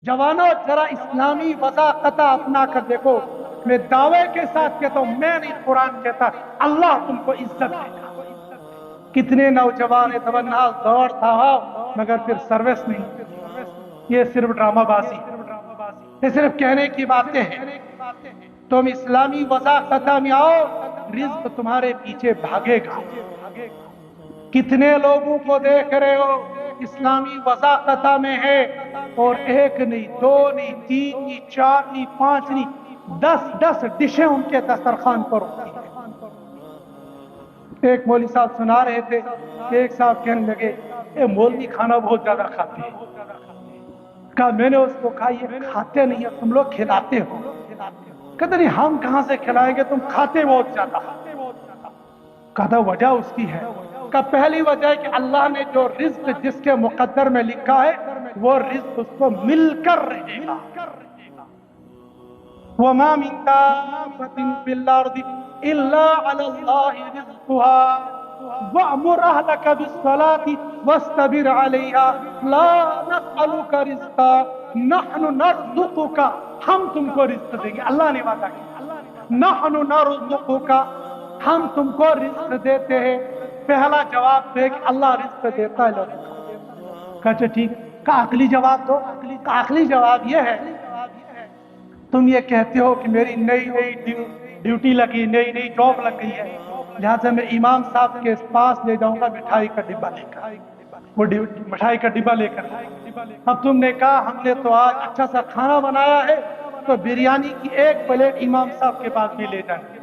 जवानों, जरा इस्लामी वज़ाक़त अपना कर देखो। मैं दावे के साथ कहता हूं, मैं नहीं, कुरान कहता, अल्लाह तुमको इज्जत देगा। कितने नौजवान तमन्ना दौड़ता हो मगर फिर सर्विस नहीं। ये सिर्फ ड्रामाबाजी है, ये सिर्फ कहने की बातें हैं। तुम इस्लामी वज़ाक़त में आओ, रिज़्क़ तुम्हारे पीछे भागेगा। कितने लोगों को देख रहे हो इस्लामी वज़ाक़त में है, और एक नहीं, दो नहीं, तीन नहीं, चार नहीं, पांच नहीं, 10 डिशें उनके दस्तरखान पर होती हैं। एक मौलवी साहब सुना रहे थे, एक साहब कहने लगे, ये मौलवी खाना बहुत ज्यादा खाते हैं। कहा, मैंने उसको कहा, ये खाते नहीं है, तुम लोग खिलाते हो। कहते नहीं, हम कहां से खिलाएंगे, तुम खाते बहुत ज्यादा। कहता वजह उसकी है। का पहली वजह है कि अल्लाह ने जो रिज्क जिसके मुकद्दर में लिखा है वो रिज्क उसको मिलकर रहेगा। वमा मिन दाब्बतिन फिल अर्दि इल्ला अलल्लाहि रिज़्क़ुहा वअमुर अहलका बिस्सलाति वस्तबिर अलैहा ला नस्अलुका रिज़्क़ा नहनु नर्ज़ुक़ुका। हम तुमको रिज़्क देंगे, अल्लाह ने वादा किया। नहनु नर्ज़ुक़ुका, हम तुमको रिज़्क देते हैं। पहला जवाब है कि अल्लाह रिज़्क देता है लोगों को। कहते ठीक, का अकली जवाब दो। का अकली जवाब ये है, तुम ये कहते हो कि मेरी नई नई ड्यूटी लगी, नई नई जॉब लग गई है, लिहाजा मैं इमाम साहब के पास ले जाऊंगा मिठाई का डिब्बा लेकर। वो मिठाई का डिब्बा लेकर, अब तुमने कहा हमने तो आज अच्छा सा खाना बनाया है, तो बिरयानी की एक प्लेट इमाम साहब के पास भी ले जाएंगे।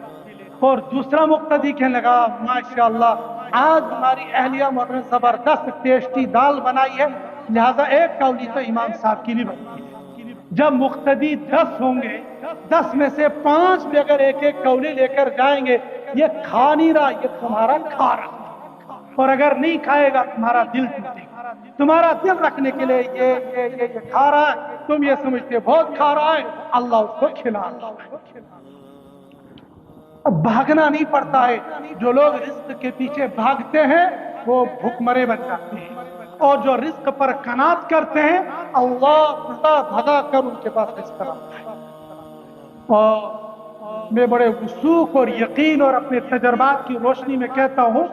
और दूसरा मुक्तदी कहने लगा, माशाअल्लाह आज हमारी अहलिया मौलाना ने जबरदस्त टेस्टी दाल बनाई है, लिहाजा एक कौली तो इमाम साहब की भी बनती है। जब मुक्तदी 10 होंगे, 10 में से 5 भी अगर एक एक कौली लेकर जाएंगे, ये खा नहीं रहा, ये तुम्हारा खा रहा। और अगर नहीं खाएगा तुम्हारा दिल टूटेगा। तुम्हारा दिल रखने के लिए ये खा रहा है, तुम ये समझते बहुत खा रहा है, अल्लाह उसको खिला रहा है। अब भागना नहीं पड़ता है। जो लोग रिस्क के पीछे भागते हैं वो भूखमरे बन जाते हैं, और जो रिस्क पर कनात करते हैं अल्लाह भगा भगा कर उनके पास रिस्क आता है। और मैं बड़े वसूख और यकीन और अपने तजर्बात की रोशनी में कहता हूं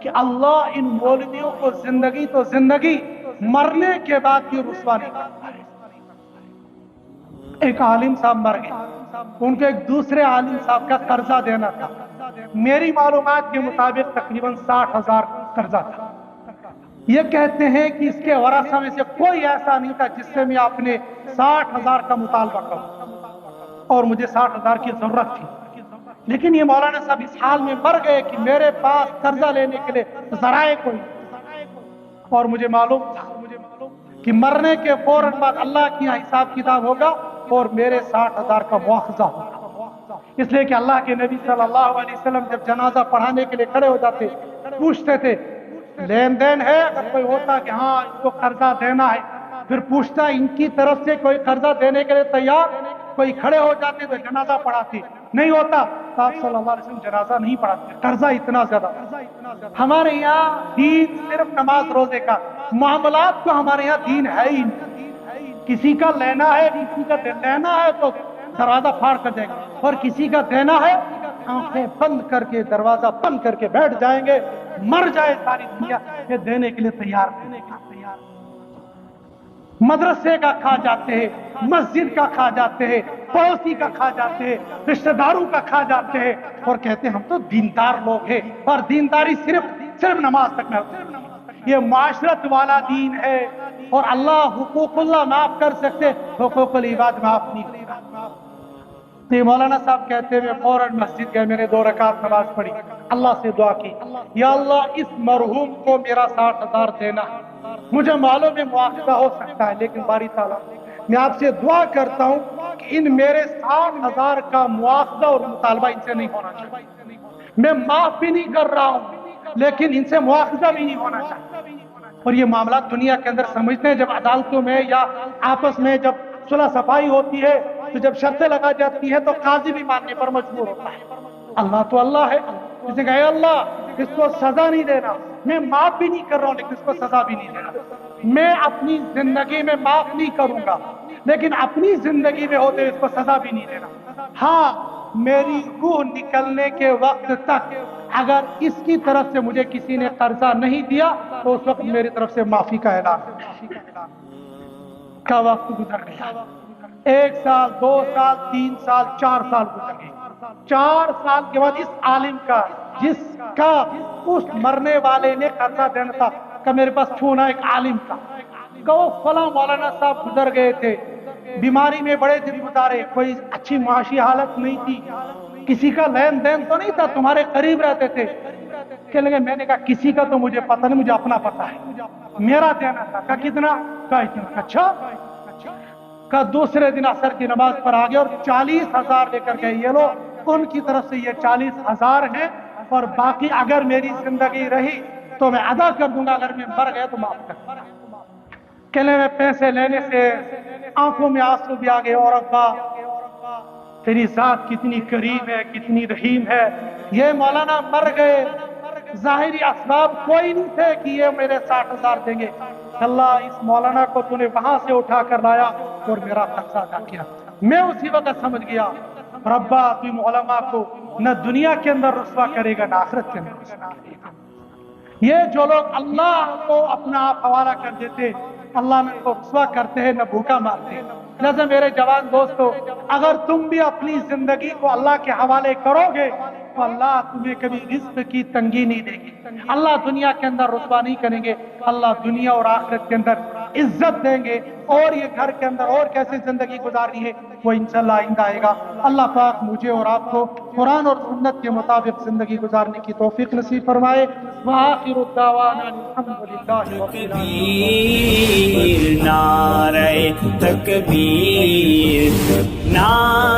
कि अल्लाह इन मौलवियों को जिंदगी तो जिंदगी, मरने के बाद भी रुसवा नहीं करता है। एक आलिम साहब मर गए, उनको एक दूसरे आलिम साहब का कर्जा देना था। मेरी मालूमात के मुताबिक तकरीबन 60,000 कर्जा था। ये कहते हैं कि इसके वरासा में से कोई ऐसा नहीं था जिससे मैं अपने 60,000 का मुतालबा करूं, और मुझे 60,000 की जरूरत थी। लेकिन ये मौलाना साहब इस हाल में मर गए कि मेरे पास कर्जा लेने के लिए जराए कोई, और मुझे मालूम था कि मरने के फौरन बाद अल्लाह की यहाँ हिसाब किताब होगा और मेरे 60,000 का मुआवजा होगा। इसलिए कि अल्लाह के नबी सल्लल्लाहु अलैहि वसल्लम जब जनाजा पढ़ाने के लिए खड़े हो जाते, पूछते थे लेन देन है, अगर कोई होता कि हाँ इसको कर्जा देना है, फिर पूछता इनकी तरफ से कोई कर्जा देने के लिए तैयार, कोई खड़े हो जाते तो जनाजा पढ़ाते, नहीं होता तो आप सल्लल्लाहु अलैहि वसल्लम जनाजा नहीं पढ़ाते। कर्जा इतना ज्यादा। हमारे यहाँ दीन सिर्फ नमाज रोजे का, मामलात को हमारे यहाँ दीन है ही नहीं। किसी का लेना है, किसी का लेना है तो दरवाजा फाड़ कर देंगे, और किसी का देना है आंखें बंद करके दरवाजा बंद करके बैठ जाएंगे, मर जाए सारी दुनिया, ये देने के लिए तैयार। मदरसे का खा जाते हैं, मस्जिद का खा जाते हैं, पड़ोसी का खा जाते हैं, रिश्तेदारों का खा जाते हैं, और कहते हैं हम तो दीनदार लोग हैं, और दीनदारी सिर्फ नमाज तक में। ये माशरत वाला दीन है, और अल्लाह हुकूकुल्लाह माफ कर सकते, हुकूकुल इबाद माफ नहीं करता। तो मौलाना साहब कहते हैं मैं फौरन मस्जिद गए, मैंने 2 रकात नमाज पढ़ी, अल्लाह से दुआ की, या अल्लाह इस मरहूम को मेरा 60,000 देना है, मुझे मालूम है मुआवजा हो सकता है, लेकिन बारी ताला मैं आपसे दुआ करता हूं कि इन मेरे 60,000 का मुआवजा और मुतालबा इनसे नहीं होना चाहिए। मैं माफ भी नहीं कर रहा हूं, लेकिन इनसे मुआवजा भी नहीं होना चाहिए। और ये मामला दुनिया के अंदर समझते हैं, जब अदालतों में या आपस में जब सुलह सफाई होती है, तो जब शर्तें लगा जाती है तो काजी भी मानने पर मजबूर होता है। अल्लाह तो अल्लाह है, जिसे कहे अल्लाह इसको सजा नहीं देना, मैं माफ भी नहीं कर रहा हूं लेकिन इसको सजा भी नहीं देना, मैं अपनी जिंदगी में माफ नहीं करूंगा, لیکن اپنی زندگی میں ہوتے اس کو سزا بھی نہیں دینا۔ ہاں، میری روح نکلنے کے وقت تک اگر اس کی طرف سے مجھے کسی نے قرضہ نہیں دیا تو اس وقت میری طرف سے معافی کا اعلان کا وقت گزر گیا۔ 1 سال، 2 سال، 3 سال، 4 سال گزر گئے۔ 4 سال کے بعد اس عالم کا، جس کا اس مرنے والے نے قرضہ دینا تھا، کہ میرے پاس فون آیا ایک عالم کا، کہ وہ فلاں مولانا صاحب گزر گئے تھے، بیماری میں بڑے دن گزارے، کوئی اچھی معاشی حالت نہیں تھی، کسی کا لین دین تو نہیں تھا، تمہارے قریب رہتے تھے۔ کہنے لگے میں نے کہا کسی کا تو مجھے پتہ نہیں، مجھے اپنا پتہ ہے، میرا دینا تھا۔ کہا کتنا؟ کہا اتنا۔ اچھا۔ کہا دوسرے دن عصر کی نماز پر آ گئے اور 40,000 لے کر گئے، یہ لو ان کی طرف سے یہ 40,000 ہیں، اور باقی اگر میری زندگی رہی تو میں ادا کر دوں گا، اگر میں مر گیا تو معاف کر دوں گا۔ کہنے میں پیسے لینے سے آنکھوں میں آنسو بھی آ گئے، اور ابا تیری ذات کتنی کریم ہے، کتنی رحیم ہے، یہ مولانا مر گئے، ظاہری اسباب کوئی نہیں تھے کہ یہ میرے 60,000 دیں گے، اللہ اس مولانا کو تو نے وہاں سے اٹھا کر لایا اور میرا قرضہ ادا کیا۔ میں اسی وقت سمجھ گیا ربا تم علماء کو نہ دنیا کے اندر رسوا کرے گا نہ آخرت کے اندر رسوا کرے گا۔ یہ جو لوگ اللہ کو اپنا آپ حوالہ کر دیتے، اللہ نہ کو رسوا کرتے ہیں نہ بھوکا مارتے ہیں۔ لہذا میرے جوان دوستو، اگر تم بھی اپنی زندگی کو اللہ کے حوالے کرو گے تو اللہ تمہیں کبھی رزق کی تنگی نہیں دے گی، اللہ دنیا کے اندر رسوا نہیں کریں گے، اللہ دنیا اور آخرت کے اندر عزت دیں گے، اور یہ گھر کے اندر اور کیسے زندگی گزارنی ہے وہ انشاءاللہ آئندہ آئے گا۔ اللہ پاک مجھے اور آپ کو قرآن اور سنت کے مطابق زندگی گزارنے کی توفیق نصیب فرمائے۔ وآخر الدعوانا الحمدللہ رب العالمین۔ تکبیر، نعرہ تکبیر، نعرہ